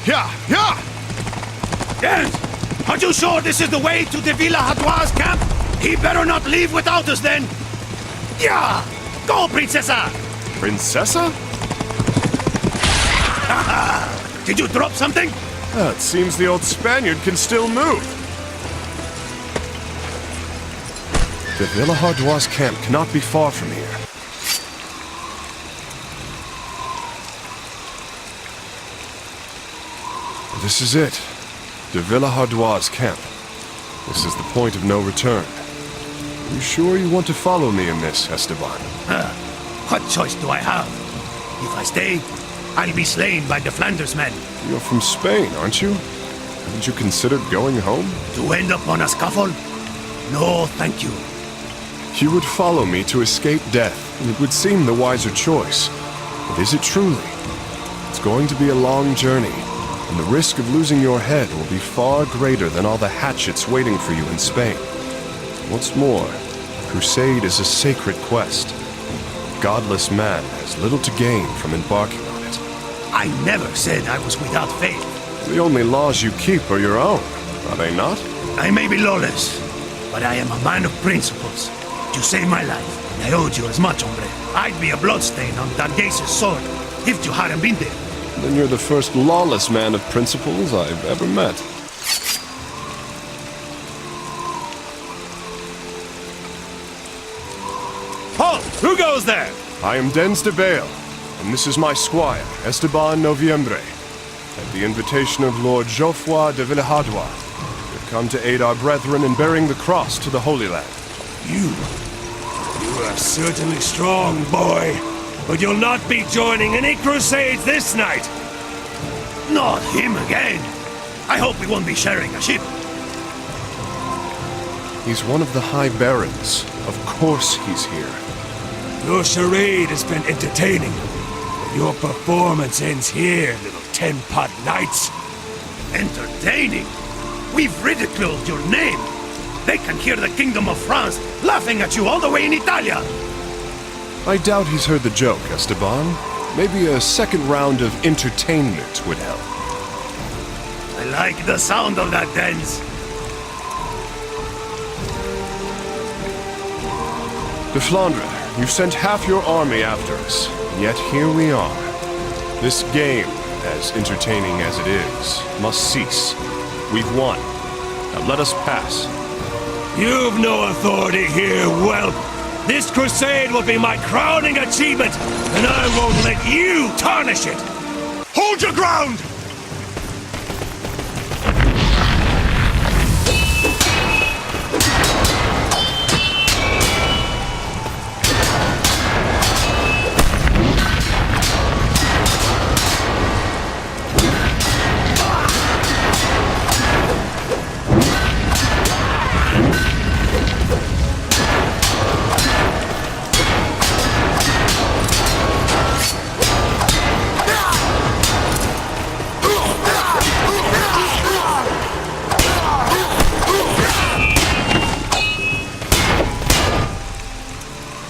Yeah! Yes! Are you sure this is the way to the Villa Hadouas camp? He better not leave without us then! Yeah! Go, Princessa! Princessa? Did you drop something? It seems the old Spaniard can still move. The Villa Hadouas camp cannot be far from here. This is it. The Villa Hadouas camp. This is the point of no return. Are you sure you want to follow me in this, Esteban? What choice do I have? If I stay, I'll be slain by the Flanders men. You're from Spain, aren't you? Haven't you considered going home? To end up on a scaffold? No, thank you. You would follow me to escape death, and it would seem the wiser choice. But is it truly? It's going to be a long journey, and the risk of losing your head will be far greater than all the hatchets waiting for you in Spain. What's more, crusade is a sacred quest. A godless man has little to gain from embarking on it. I never said I was without faith. The only laws you keep are your own, are they not? I may be lawless, but I am a man of principles. You saved my life, and I owed you as much, hombre. I'd be a bloodstain on Dargase's sword if you hadn't been there. Then you're the first lawless man of principles I've ever met. Halt! Who goes there? I am Dens de Bale, and this is my squire, Esteban Noviembre. At the invitation of Lord Geoffroy de Villehardouis, we have come to aid our brethren in bearing the cross to the Holy Land. You are certainly strong, boy. But you'll not be joining any crusades this night. Not him again. I hope we won't be sharing a ship. He's one of the High Barons. Of course he's here. Your charade has been entertaining. But your performance ends here, little ten-pot knights. Entertaining? We've ridiculed your name. They can hear the Kingdom of France laughing at you all the way in Italia. I doubt he's heard the joke, Esteban. Maybe a second round of entertainment would help. I like the sound of that dance. De Flandre, you've sent half your army after us, and yet here we are. This game, as entertaining as it is, must cease. We've won. Now let us pass. You've no authority here, whelp. This crusade will be my crowning achievement, and I won't let you tarnish it! Hold your ground!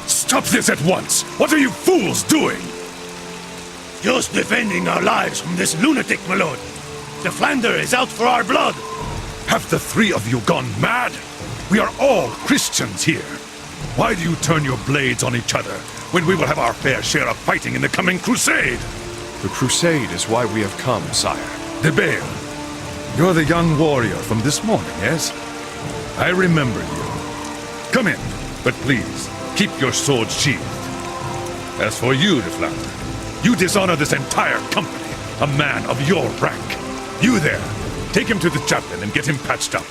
Stop this at once! What are you fools doing? Just defending our lives from this lunatic, my lord. The Flander is out for our blood. Have the three of you gone mad? We are all Christians here. Why do you turn your blades on each other when we will have our fair share of fighting in the coming crusade? The crusade is why we have come, sire. De Bale, you're the young warrior from this morning, yes? I remember you. Come in, but please, keep your sword sheathed. As for you, De Flandre, you dishonor this entire company, a man of your rank. You there, take him to the chaplain and get him patched up.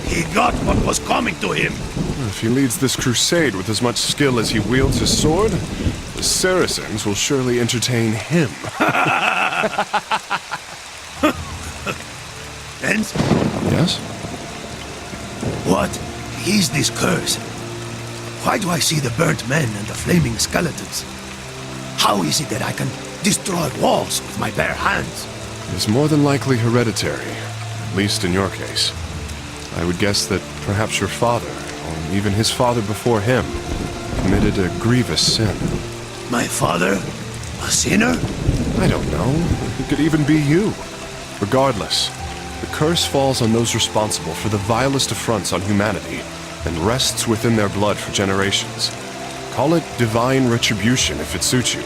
He got what was coming to him. If he leads this crusade with as much skill as he wields his sword, the Saracens will surely entertain him. Friends, Yes? what is this curse? Why do I see the burnt men and the flaming skeletons? How is it that I can destroy walls with my bare hands? It is more than likely hereditary, at least in your case. I would guess that perhaps your father, or even his father before him, committed a grievous sin. My father? A sinner? I don't know. It could even be you. Regardless, the curse falls on those responsible for the vilest affronts on humanity and rests within their blood for generations. Call it divine retribution if it suits you.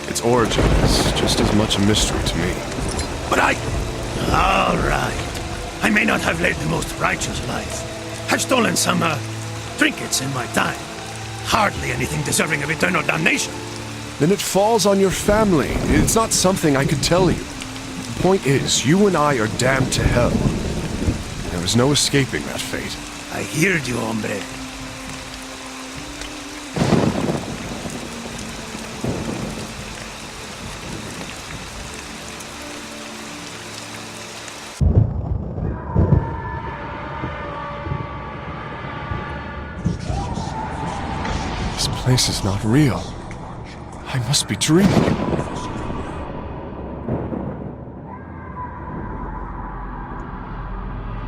Its origin is just as much a mystery to me. But all right. I may not have led the most righteous life. I've stolen some, trinkets in my time. Hardly anything deserving of eternal damnation. Then it falls on your family. It's not something I could tell you. The point is, you and I are damned to hell. There is no escaping that fate. I heard you, hombre. This place is not real. I must be dreaming.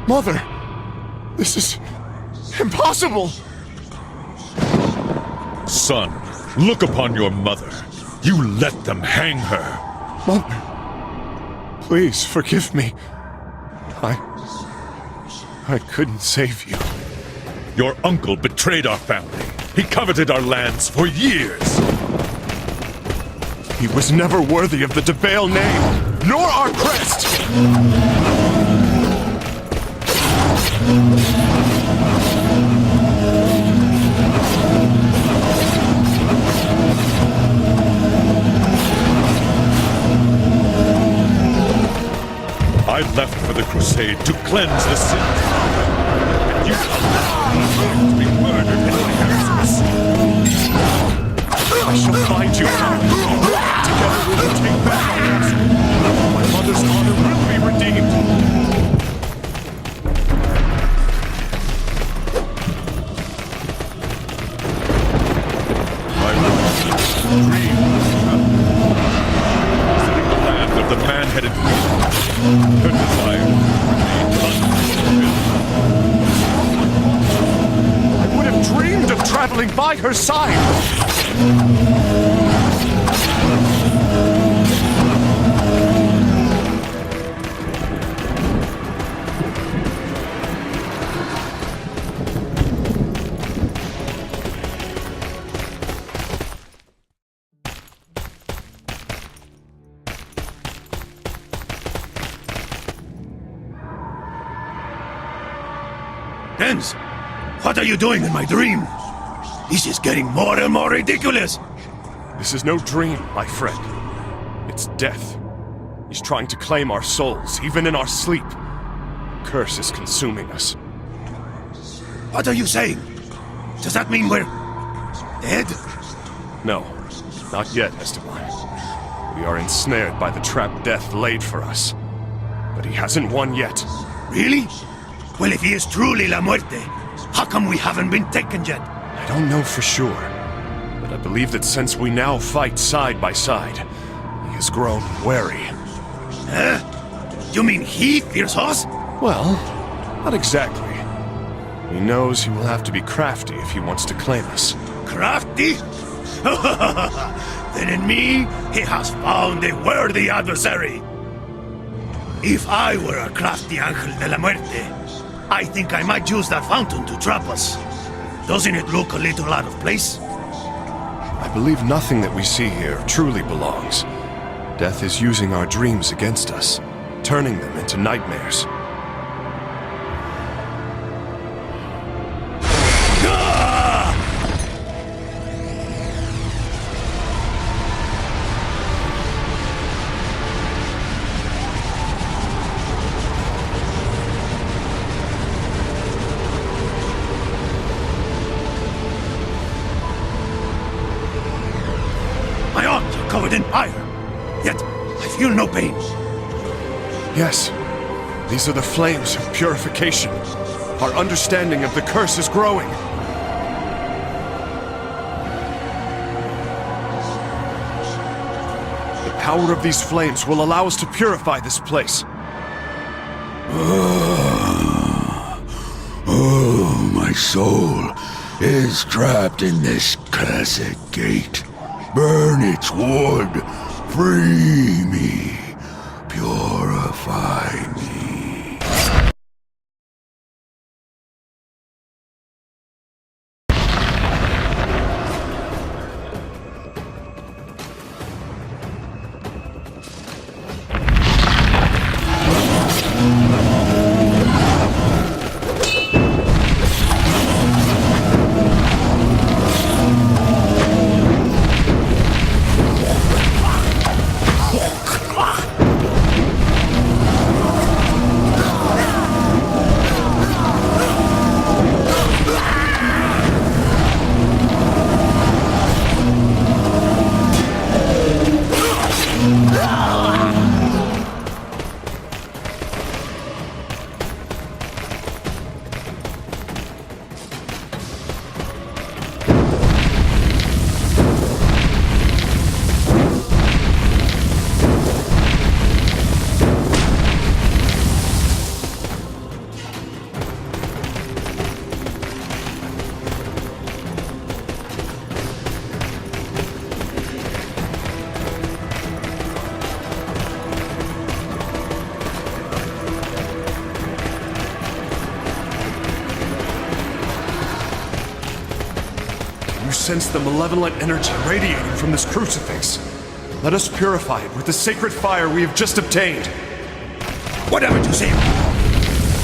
Mother! This is impossible! Son, look upon your mother. You let them hang her. Mother, please forgive me. I couldn't save you. Your uncle betrayed our family. He coveted our lands for years. He was never worthy of the DeVale name, nor our crest! I left for the crusade to cleanse the sins. And you allowed me to be murdered in my absence. I shall find you. Together we will take back our castle. My mother's honor will be redeemed. My dream visiting the land of the man-headed queen. Her desire remained unfulfilled. I would have dreamed of traveling by her side. Dens, what are you doing in my dream? This is getting more and more ridiculous. This is no dream, my friend. It's death. He's trying to claim our souls, even in our sleep. The curse is consuming us. What are you saying? Does that mean we're dead? No, not yet, Esteban. We are ensnared by the trap death laid for us. But he hasn't won yet. Really? Well, if he is truly La Muerte, how come we haven't been taken yet? I don't know for sure, but I believe that since we now fight side by side, he has grown wary. Huh? You mean he fears us? Well, not exactly. He knows he will have to be crafty if he wants to claim us. Crafty? Then in me, he has found a worthy adversary. If I were a crafty Ángel de la Muerte, I think I might use that fountain to trap us. Doesn't it look a little out of place? I believe nothing that we see here truly belongs. Death is using our dreams against us, turning them into nightmares. covered in fire. Yet, I feel no pain. Yes, these are the flames of purification. Our understanding of the curse is growing. The power of these flames will allow us to purify this place. Oh, my soul is trapped in this cursed gate. Burn its wood. Free me. Purify me. You sense the malevolent energy radiating from this crucifix. Let us purify it with the sacred fire we have just obtained. Whatever you say.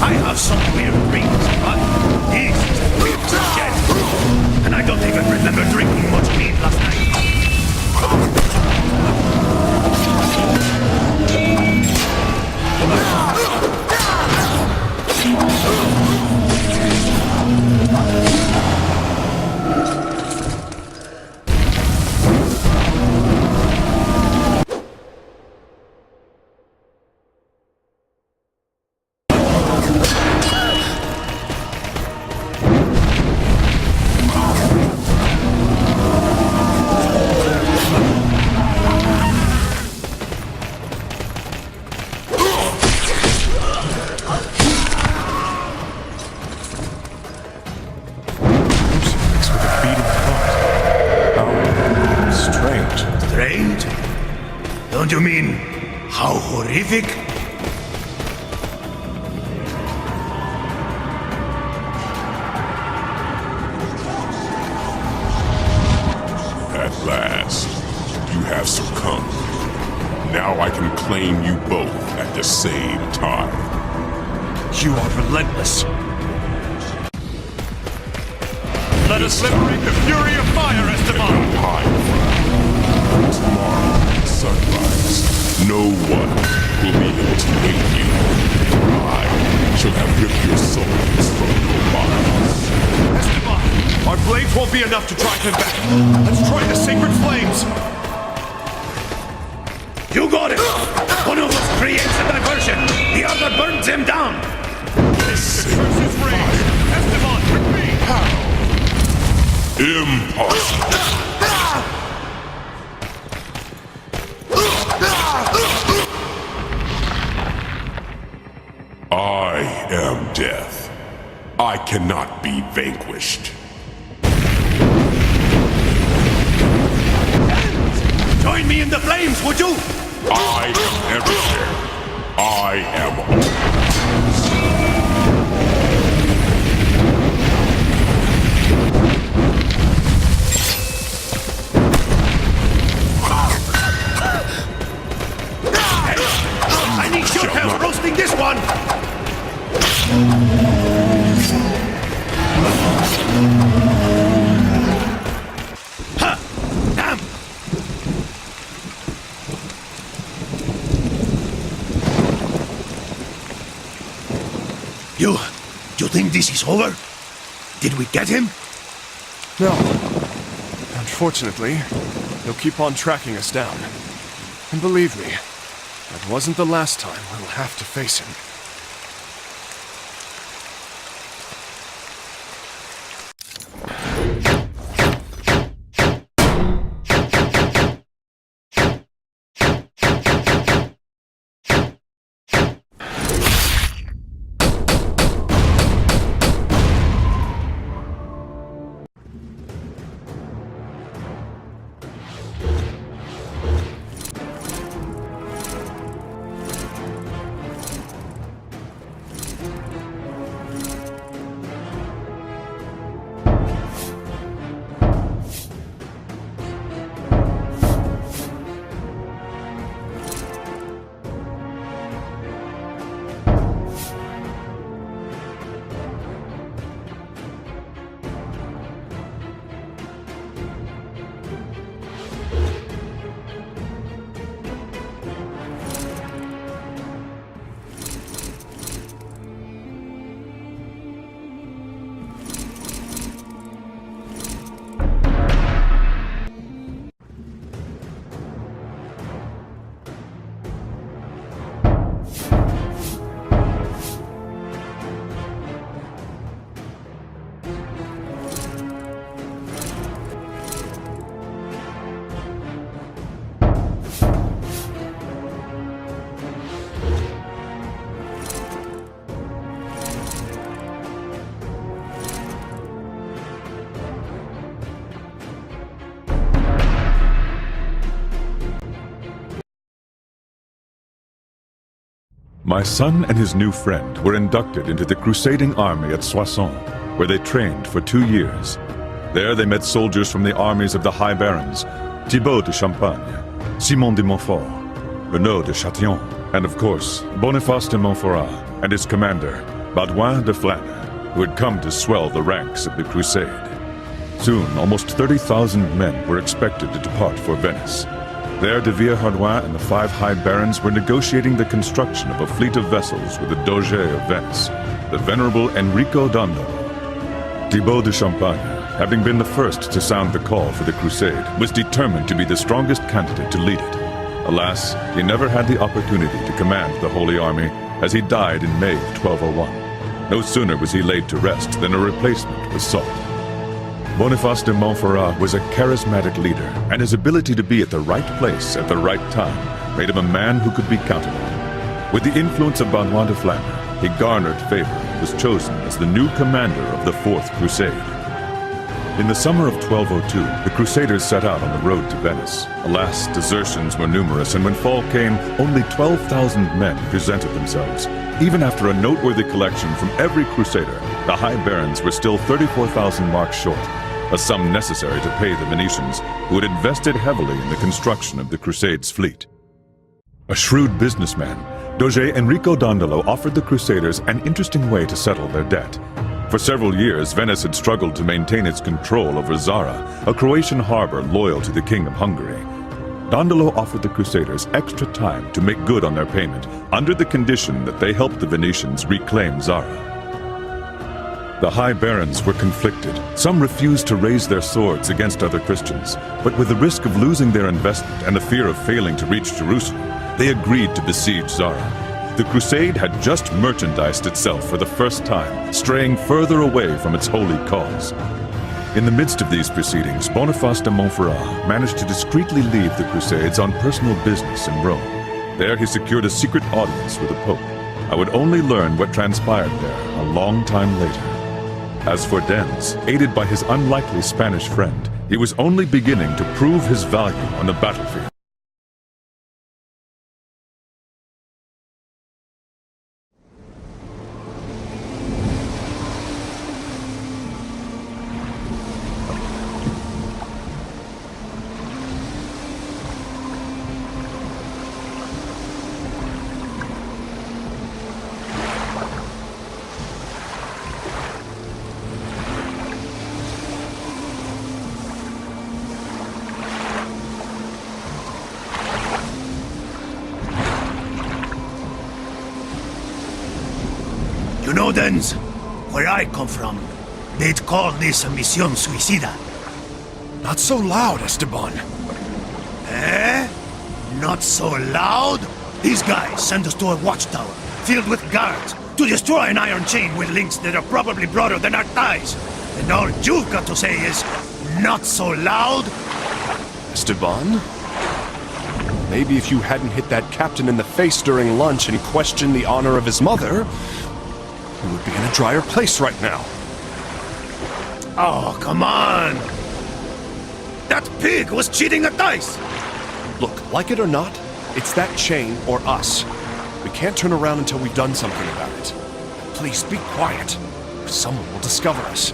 I have some weird dreams, but this is the weirdest yet. And I don't even remember drinking much mead last night. Don't you mean, how horrific? At last, you have succumbed. Now I can claim you both at the same time. You are relentless. Let us liberate the fury of fire, Esteban! Tomorrow, sunrise, no one will be able to hate you. I shall have ripped your souls from your bodies. Esteban, our blades won't be enough to drive him back. Let's try the sacred flames. You got it! One of us creates a diversion, the other burns him down! The curse is raised! Esteban, with me! How? Impossible! I am death. I cannot be vanquished. Join me in the flames, would you? I am everywhere. I am all. I need your help roasting this one! Ha! Damn! You think this is over? Did we get him? No. Unfortunately, He'll keep on tracking us down. And believe me, that wasn't the last time we'll have to face him. My son and his new friend were inducted into the crusading army at Soissons, where they trained for 2 years. There they met soldiers from the armies of the High Barons, Thibaut de Champagne, Simon de Montfort, Renaud de Chatillon, and of course, Boniface de Montferrat and his commander, Baudouin de Flandre, who had come to swell the ranks of the crusade. Soon, almost 30,000 men were expected to depart for Venice. There, de Villehardouin and the 5 High Barons were negotiating the construction of a fleet of vessels with the Doge of Venice, the venerable Enrico Dandolo. Thibaut de Champagne, having been the first to sound the call for the crusade, was determined to be the strongest candidate to lead it. Alas, he never had the opportunity to command the Holy Army, as he died in May of 1201. No sooner was he laid to rest than a replacement was sought. Boniface de Montferrat was a charismatic leader, and his ability to be at the right place at the right time made him a man who could be counted on. With the influence of Baudouin de Flandre, he garnered favor and was chosen as the new commander of the Fourth Crusade. In the summer of 1202, the Crusaders set out on the road to Venice. Alas, desertions were numerous, and when fall came, only 12,000 men presented themselves. Even after a noteworthy collection from every Crusader, the High Barons were still 34,000 marks short, a sum necessary to pay the Venetians, who had invested heavily in the construction of the Crusade's fleet. A shrewd businessman, Doge Enrico Dandolo offered the Crusaders an interesting way to settle their debt. For several years, Venice had struggled to maintain its control over Zara, a Croatian harbor loyal to the King of Hungary. Dandolo offered the Crusaders extra time to make good on their payment, under the condition that they helped the Venetians reclaim Zara. The High Barons were conflicted. Some refused to raise their swords against other Christians, but with the risk of losing their investment and the fear of failing to reach Jerusalem, they agreed to besiege Zara. The crusade had just merchandised itself for the first time, straying further away from its holy cause. In the midst of these proceedings, Boniface de Montferrat managed to discreetly leave the Crusades on personal business in Rome. There he secured a secret audience with the Pope. I would only learn what transpired there a long time later. As for Dens, aided by his unlikely Spanish friend, he was only beginning to prove his value on the battlefield. You know, Dens, where I come from, they'd call this a misión suicida. Not so loud, Esteban. Not so loud? These guys send us to a watchtower filled with guards to destroy an iron chain with links that are probably broader than our thighs. And all you've got to say is, not so loud? Esteban? Maybe if you hadn't hit that captain in the face during lunch and questioned the honor of his mother, we would be in a drier place right now. Oh, come on! That pig was cheating at dice! Look, like it or not, it's that chain or us. We can't turn around until we've done something about it. Please be quiet, or someone will discover us.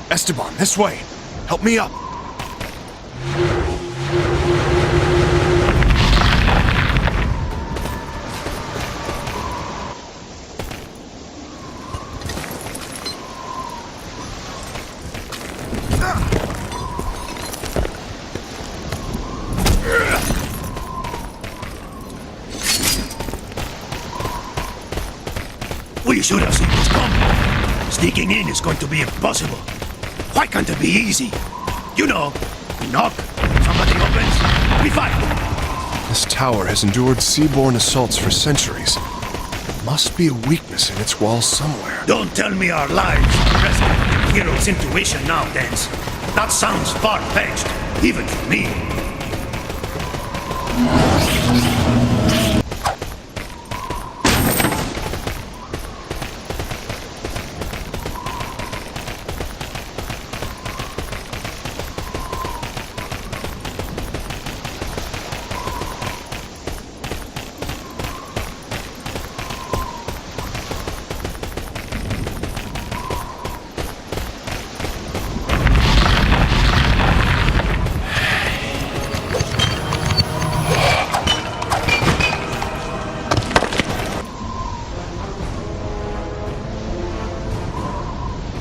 Esteban, this way! Help me up! We should have seen this coming. Sneaking in is going to be impossible. Why can't it be easy? You know, we knock, somebody opens, we fight. This tower has endured seaborne assaults for centuries. There must be a weakness in its walls somewhere. Don't tell me our lives are resting on the hero's intuition now, Dance. That sounds far-fetched, even for me.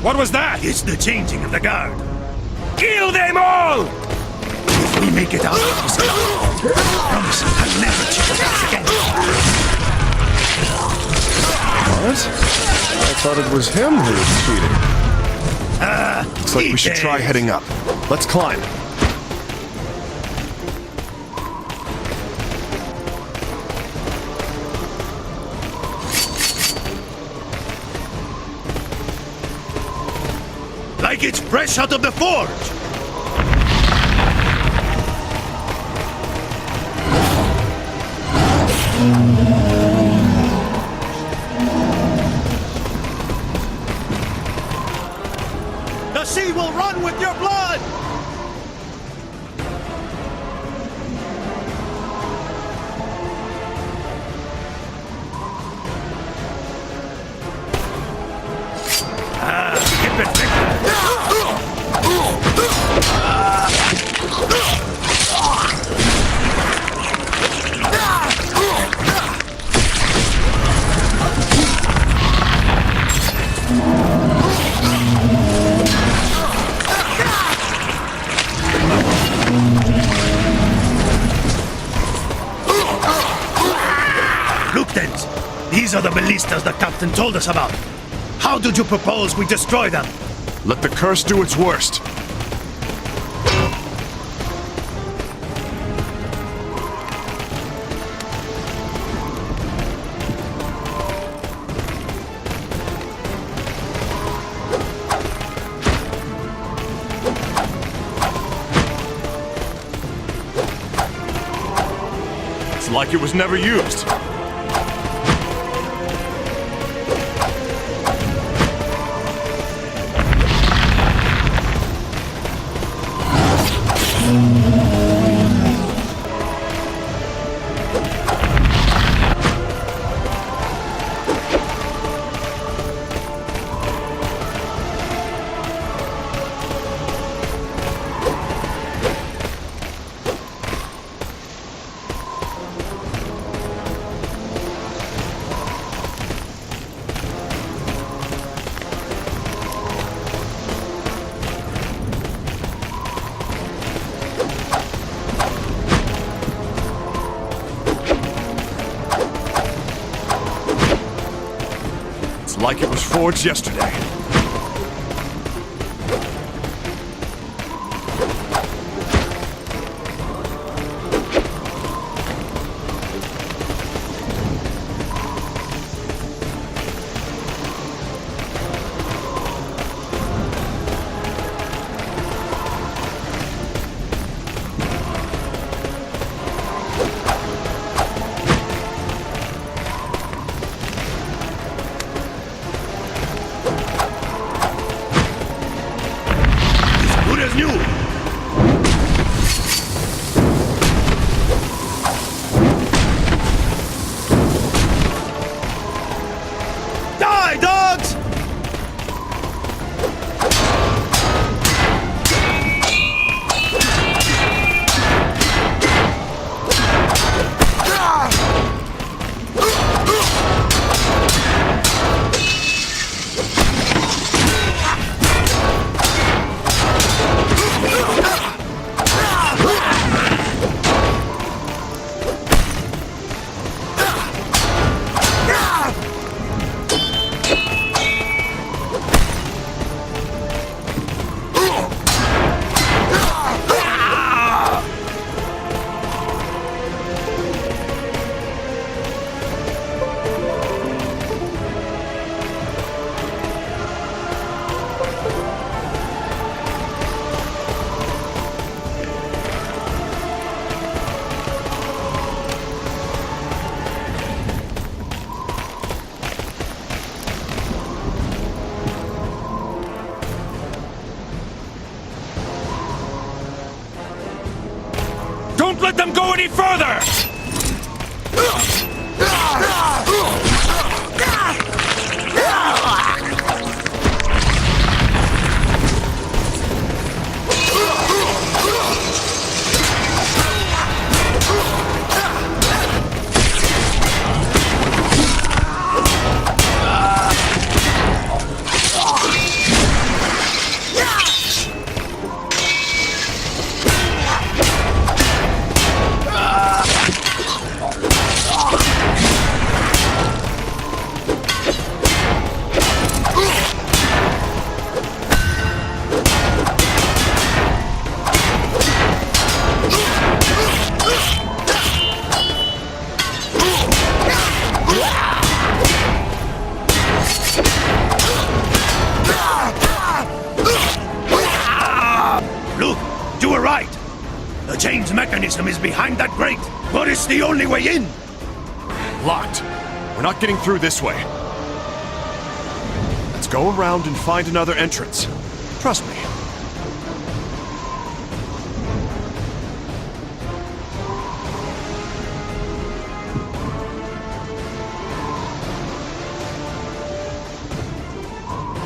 What was that? It's the changing of the guard. Kill them all! If we make it out of this, I promise I'll never cheat a dice again. What? I thought it was him who was cheating. Looks like we should try heading up. Let's climb. Like it's fresh out of the forge! The sea will run with your blood! Lieutenant, these are the ballistas the captain told us about. How did you propose we destroy them? Let the curse do its worst. It's like it was never used. Like it was forged yesterday. any further! Look, you were right. The chain's mechanism is behind that grate, but it's the only way in. Locked. We're not getting through this way. Let's go around and find another entrance. Trust me.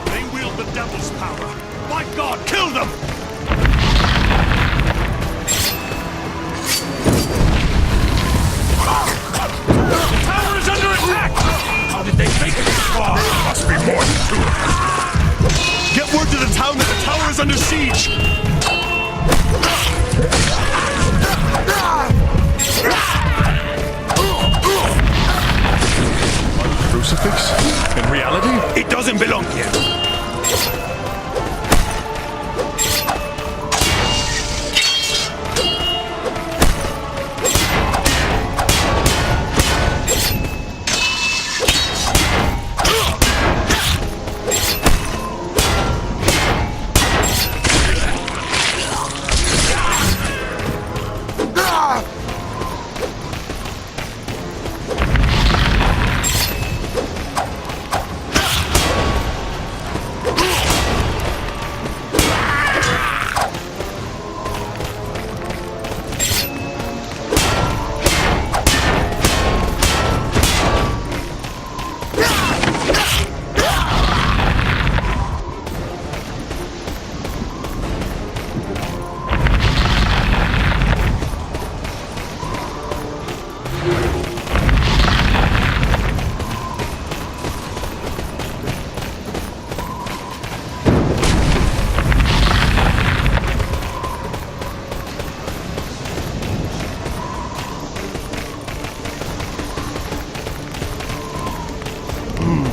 They wield the devil's power. My God, kill them! The tower is under attack! How did they make it this far? Must be more than two of them. Get word to the town that the tower is under siege! Crucifix? In reality? It doesn't belong here.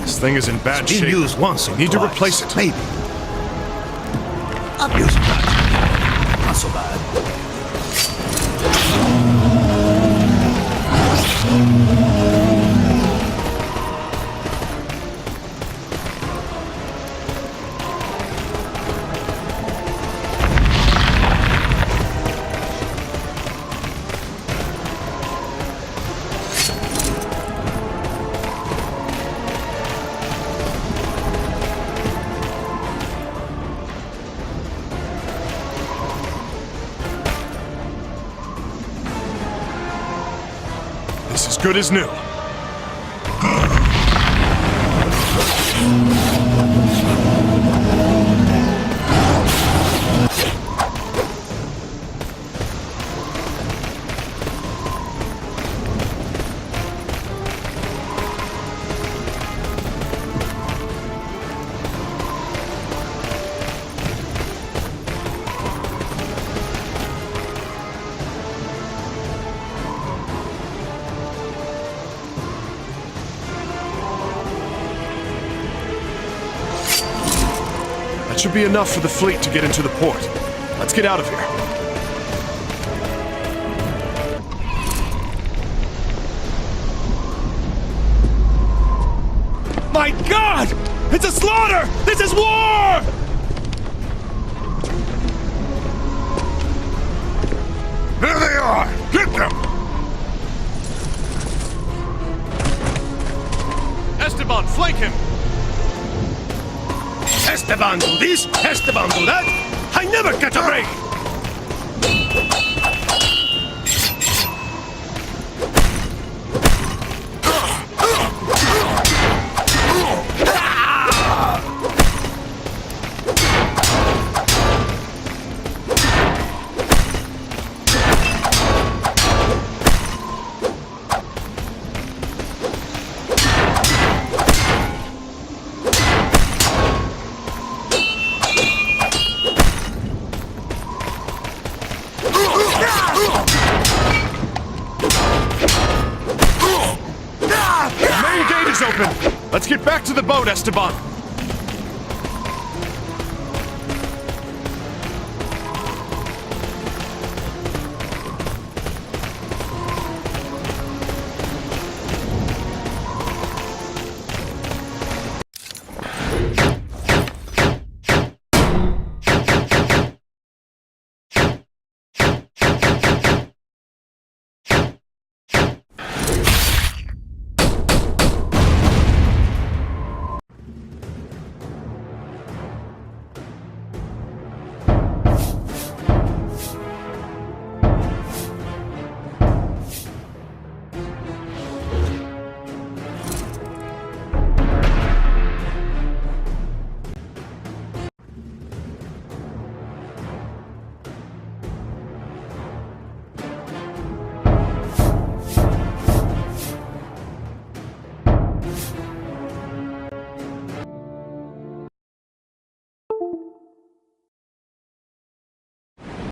This thing is in bad It's been shape. used once or Need to twice. replace it. Maybe. I've used that. Not so bad. This is good as new. That should be enough for the fleet to get into the port. Let's get out of here. My God! It's a slaughter! This is war! There they are! Get them! Esteban, flank him! Esteban do this, Esteban do that. I never catch a break. the boat, Esteban!